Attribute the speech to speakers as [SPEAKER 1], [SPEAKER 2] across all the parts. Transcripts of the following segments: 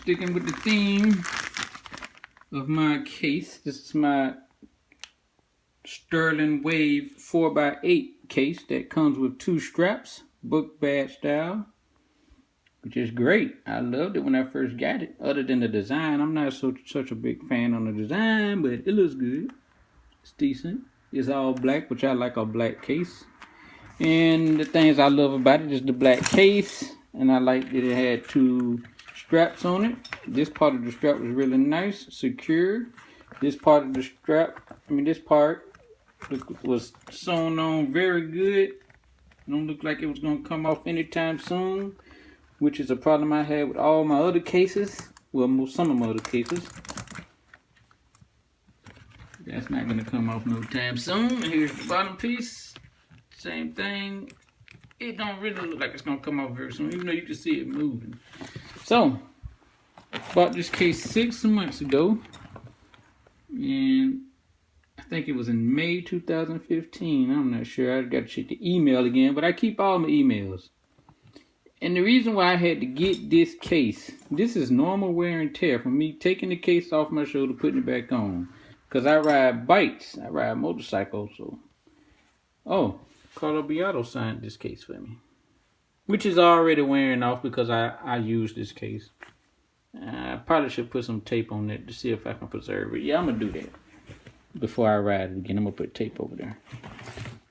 [SPEAKER 1] sticking with the theme of my case. This is my Sterling Wave 4x8 case that comes with 2 straps, book bag style, which is great. I loved it when I first got it. Other than the design, I'm not such a big fan on the design, but it looks good. It's decent. It's all black, which I like a black case. And the things I love about it is the black case, and I like that it had 2 straps on it. This part of the strap was really nice, secure. This part of the strap, this part was sewn on very good. Don't look like it was going to come off anytime soon, which is a problem I had with all my other cases. Well, some of my other cases. That's not going to come off no time soon. Here's the bottom piece. Same thing. It don't really look like it's going to come off very soon, even though you can see it moving. So, bought this case 6 months ago. And I think it was in May 2015. I'm not sure. I got to check the email again, but I keep all my emails. And the reason why I had to get this case, this is normal wear and tear from me taking the case off my shoulder, putting it back on. Because I ride bikes. I ride motorcycles. So, oh, Carlo Beato signed this case for me, which is already wearing off because I use this case. I probably should put some tape on it to see if I can preserve it. Yeah, I'm going to do that before I ride it again. I'm going to put tape over there.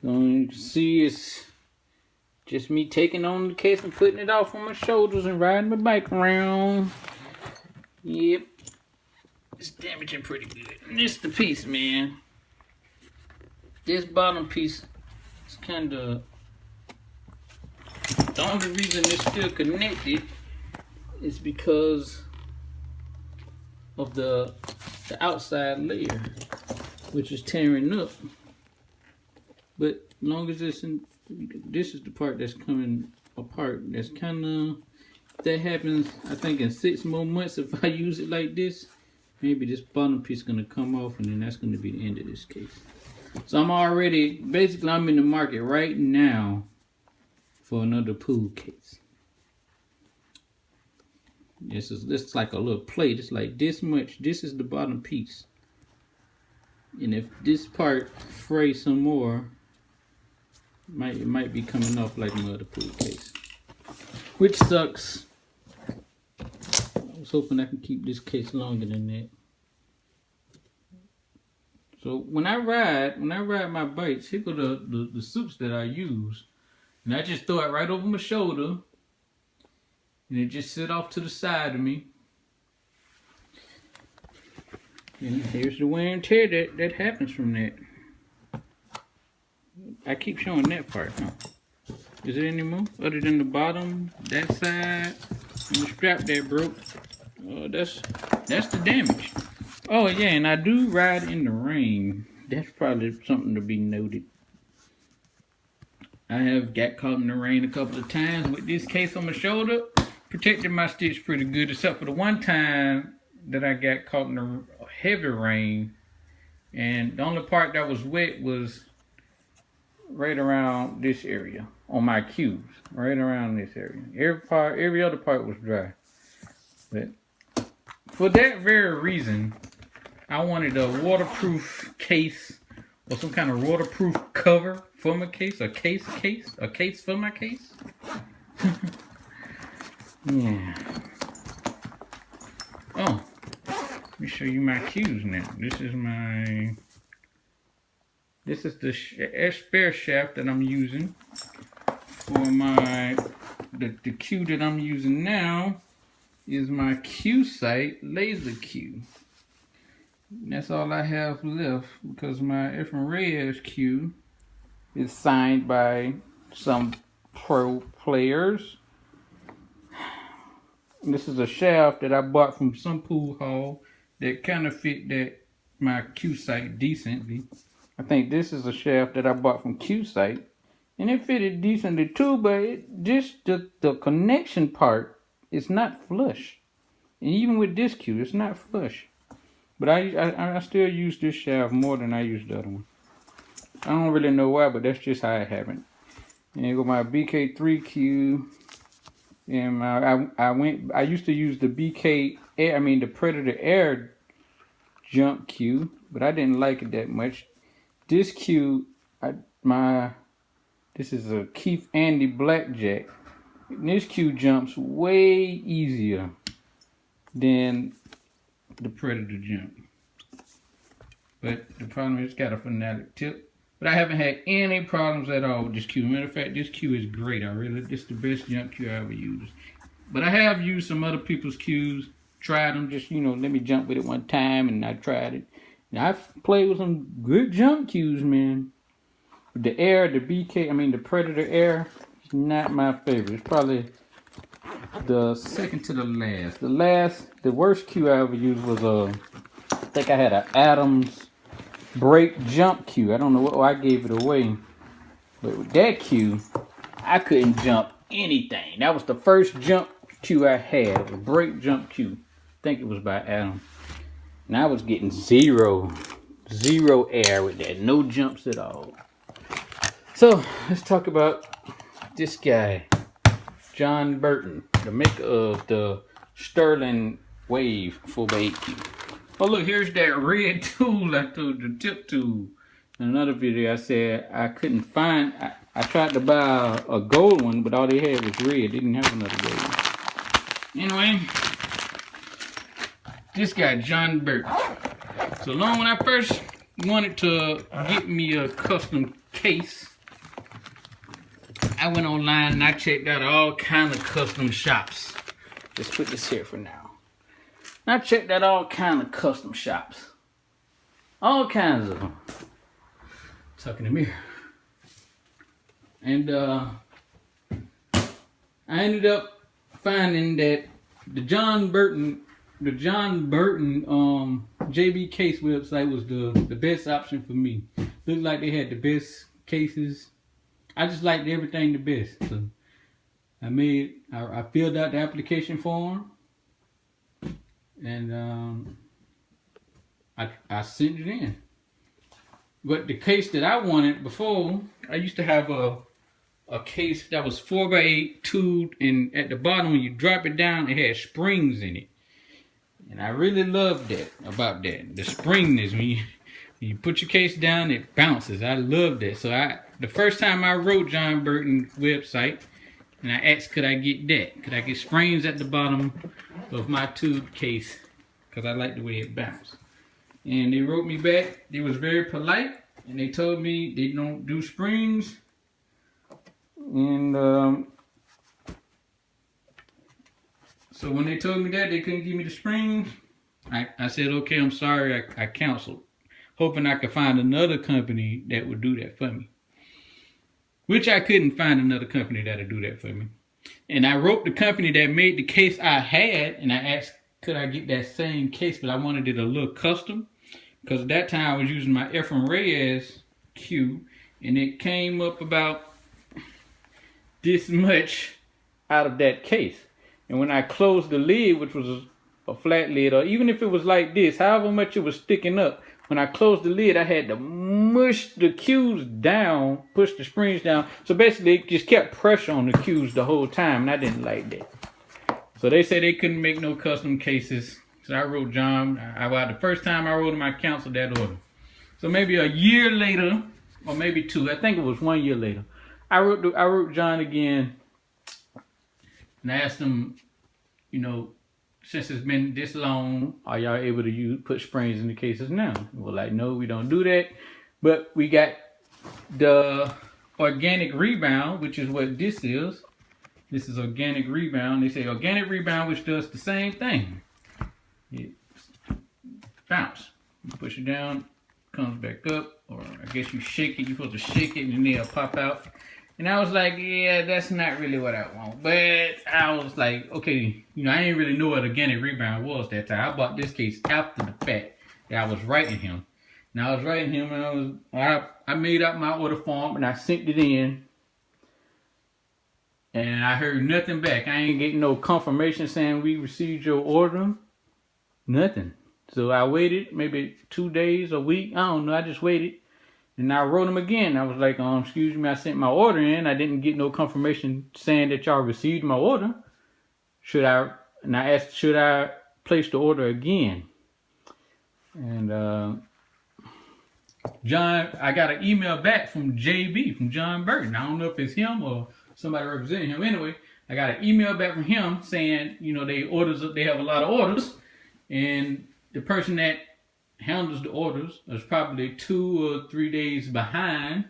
[SPEAKER 1] So you can see it's just me taking on the case and putting it off on my shoulders and riding my bike around. Yep. It's damaging pretty good. And this is the piece, man. This bottom piece is kind of... The only reason it's still connected is because of the outside layer, which is tearing up. But as long as it's in... This is the part that's coming apart. That's kind of... That happens, I think, in 6 more months if I use it like this. Maybe this bottom piece is going to come off, and then that's going to be the end of this case. So I'm in the market right now for another pool case. This is like a little plate. It's like this much. This is the bottom piece. And if this part frays some more, it might be coming off like my other pool case, which sucks. I was hoping I can keep this case longer than that. So when I ride my bikes, here go the suits that I use. And I just throw it right over my shoulder. And it just sit off to the side of me. And here's the wear and tear that happens from that. I keep showing that part, huh? Is there any more? Other than the bottom, that side, and the strap that broke. That's the damage. Oh yeah, and I do ride in the rain. That's probably something to be noted. I have got caught in the rain a couple of times with this case on my shoulder. Protected my stitch pretty good, except for the one time that I got caught in the heavy rain. And the only part that was wet was right around this area on my cubes. Right around this area. Every other part was dry. But for that very reason, I wanted a waterproof case or some kind of waterproof cover for my case. A case for my case. Yeah. Oh, let me show you my cues now. This is the spare shaft that I'm using for the cue that I'm using now is my Q-Sight laser cue. That's all I have left because my Efren Reyes cue is signed by some pro players. This is a shaft that I bought from some pool hall that kind of fit my Q-Sight decently. I think this is a shaft that I bought from Q-Sight, and it fitted decently too, but the connection part is not flush. And even with this cue, it's not flush. But I still use this shaft more than I use the other one. I don't really know why, but that's just how it happened. And here go my BK3 cue. And I used to use the BK Air, the Predator Air jump cue, but I didn't like it that much. This cue, this is a Keith Andy Blackjack. And this cue jumps way easier than the Predator jump. But the problem is it's got a phonetic tip. But I haven't had any problems at all with this cue. Matter of fact, this cue is great. This is the best jump cue I ever used. But I have used some other people's cues, tried them, just, let me jump with it one time, and I tried it. And I've played with some good jump cues, man. The Air, the the Predator Air, is not my favorite. It's probably the second to the last. The worst cue I ever used was, I think I had an Adams break jump cue. I don't know what I gave it away. But with that cue, I couldn't jump anything. That was the first jump cue I had. It was a break jump cue. I think it was by Adam. And I was getting zero air with that. No jumps at all. So let's talk about this guy, John Burton, the maker of the Sterling Wave 4x8 cue. Oh look, here's that red tool I told you, the tip tool. In another video I said I couldn't find, I tried to buy a gold one, but all they had was red. They didn't have another gold. Anyway, this guy, John Burton. So long when I first wanted to get me a custom case, I went online and I checked out all kinds of custom shops. Let's put this here for now. I checked out all kinds of custom shops. All kinds of them. Tuck in the mirror. And I ended up finding that the John Burton JB Case website was the best option for me. Looked like they had the best cases. I just liked everything the best. So I filled out the application form. And I sent it in. But the case that I wanted before, I used to have a case that was 4x8 tooled, and at the bottom when you drop it down, it had springs in it. And I really loved that about that. The springness, when you put your case down, it bounces. I loved that. So the first time I wrote John Burton's website, and I asked, could I get that? Could I get springs at the bottom of my tube case? Because I like the way it bounced. And they wrote me back. They was very polite. And they told me they don't do springs. And so when they told me that they couldn't give me the springs, I said, okay, I'm sorry. I canceled. Hoping I could find another company that would do that for me. Which I couldn't find another company that would do that for me. And I wrote the company that made the case I had, and I asked, could I get that same case, but I wanted it a little custom. Because at that time I was using my Efren Reyes cue, and it came up about this much out of that case. And when I closed the lid, which was a flat lid, or even if it was like this, however much it was sticking up, when I closed the lid, I had to mush the cues down, push the springs down. So basically, it just kept pressure on the cues the whole time, and I didn't like that. So they said they couldn't make no custom cases. So I wrote John. The first time I wrote him, I canceled that order. So maybe a year later, or maybe two, I think it was 1 year later, I wrote John again, and I asked him, since it's been this long, are y'all able to put springs in the cases now? We're like, no, we don't do that. But we got the Organic Rebound, which is what this is. This is Organic Rebound. They say Organic Rebound, which does the same thing. It bounce. You push it down, comes back up, or I guess you shake it. You're supposed to shake it, and then it'll pop out. And I was like, yeah, that's not really what I want. But I was like, okay, I didn't really know what Organic Rebound was that time. I bought this case after the fact that I was writing him. And I was writing him, and I made up my order form, and I sent it in. And I heard nothing back. I ain't getting no confirmation saying we received your order. Nothing. So I waited maybe 2 days, a week. I don't know. I just waited. And I wrote him again. I was like, excuse me, I sent my order in. I didn't get no confirmation saying that y'all received my order. and I asked, should I place the order again? And I got an email back from JB, from John Burton. I don't know if it's him or somebody representing him. Anyway, I got an email back from him saying, they have a lot of orders, and the person that handles the orders is probably 2 or 3 days behind,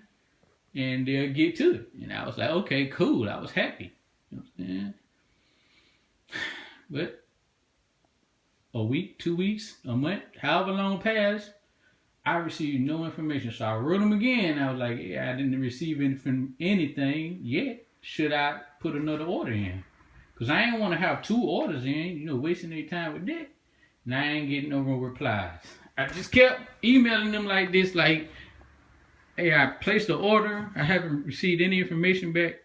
[SPEAKER 1] and they'll get to it. And I was like, okay, cool. I was happy. You know what I'm saying? But a week, 2 weeks, a month, however long passed, I received no information. So I wrote them again. I was like, yeah, I didn't receive anything yet. Should I put another order in? Because I ain't want to have 2 orders in, wasting their time with that. And I ain't getting no replies. I just kept emailing them like this, like, hey, I placed the order. I haven't received any information back.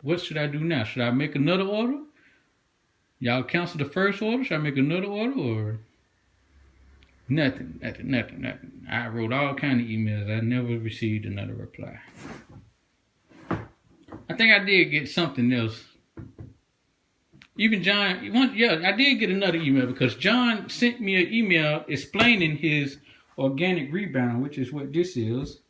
[SPEAKER 1] What should I do now? Should I make another order? Y'all cancel the first order? Should I make another order or nothing? I wrote all kind of emails. I never received another reply. I think I did get something else. Even John, I did get another email because John sent me an email explaining his organic rebound, which is what this is.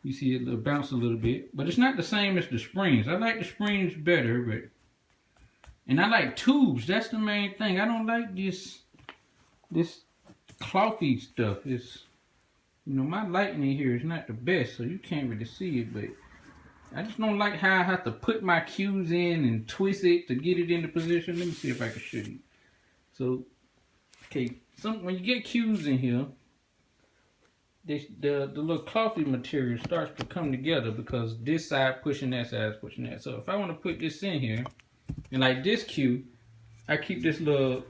[SPEAKER 1] You see it bounce a little bit, but it's not the same as the springs. I like the springs better, and I like tubes. That's the main thing. I don't like this clothy stuff. It's, my lighting in here is not the best, so you can't really see it, but I just don't like how I have to put my cues in and twist it to get it into position. Let me see if I can show you. So, okay, when you get cues in here, the little clothy material starts to come together because this side pushing that side is pushing that. So if I want to put this in here, and like this cue, I keep this little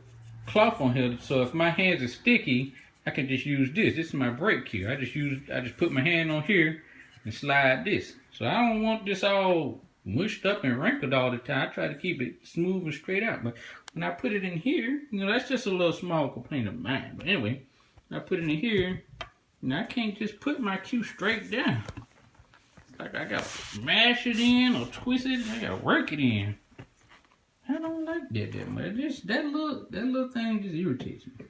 [SPEAKER 1] cloth on here. So if my hands are sticky, I can just use this. This is my brake cue. I just put my hand on here and slide this. So I don't want this all mushed up and wrinkled all the time. I try to keep it smooth and straight out. But when I put it in here, that's just a little small complaint of mine. But anyway, I put it in here, and I can't just put my cue straight down. It's like I gotta smash it in or twist it. I gotta work it in. I don't like that much. That little thing just irritates me.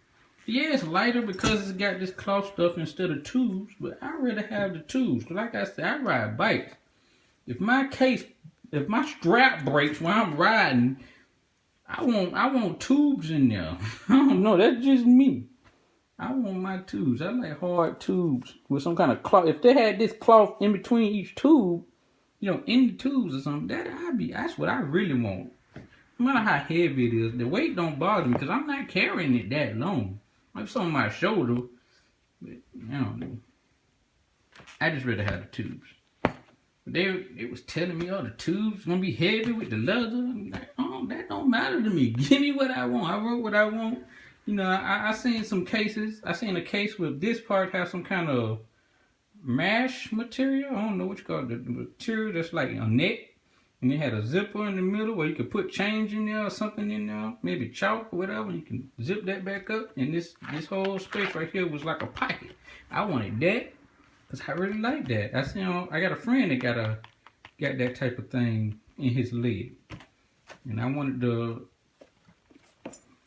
[SPEAKER 1] Yeah, it's lighter because it's got this cloth stuff instead of tubes, but I'd rather have the tubes. Like I said, I ride bikes. If my strap breaks while I'm riding, I want tubes in there. I don't know, that's just me. I want my tubes. I like hard tubes with some kind of cloth. If they had this cloth in between each tube, in the tubes or something, that's what I really want. No matter how heavy it is, the weight don't bother me because I'm not carrying it that long. It's on my shoulder, but I don't know. I just rather have the tubes. But they was telling me, the tubes gonna be heavy with the leather. I'm like, that don't matter to me. Give me what I want. I wrote what I want. I seen some cases. I seen a case with this part has some kind of mesh material. I don't know what you call it. The material that's like a net. And it had a zipper in the middle where you could put change in there or something in there, maybe chalk or whatever. You can zip that back up, and this whole space right here was like a pocket. I wanted that because I really like that. I got a friend that got that type of thing in his leg, and I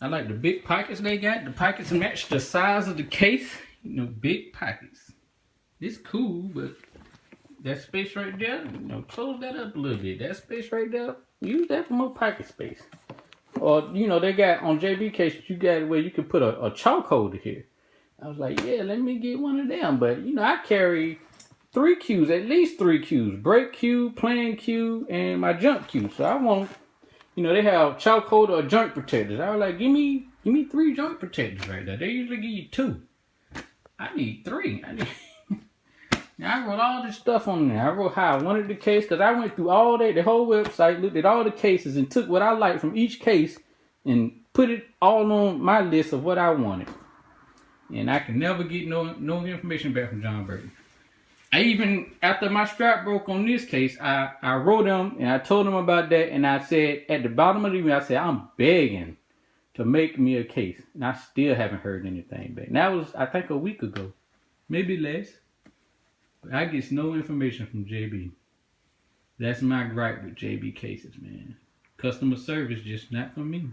[SPEAKER 1] like the big pockets they got. The pockets match the size of the case. Big pockets. It's cool, but that space right there, close that up a little bit. That space right there, use that for more pocket space. Or, they got, on JB cases, you got where you can put a chalk holder here. I was like, yeah, let me get one of them. But, I carry 3 cues, at least 3 cues. Brake cue, plan cue, and my jump cue. So I want, they have chalk holder or junk protectors. I was like, give me 3 junk protectors right there. They usually give you 2. I need 3. I wrote all this stuff on there. I wrote how I wanted the case because I went through the whole website, looked at all the cases, and took what I liked from each case and put it all on my list of what I wanted. And I could never get no information back from John Burton. After my strap broke on this case, I wrote him and I told him about that, and I said at the bottom of the email, I said, I'm begging to make me a case. And I still haven't heard anything back. And that was, I think, a week ago. Maybe less. But I get no information from JB. That's my gripe with JB cases, man. Customer service just not for me.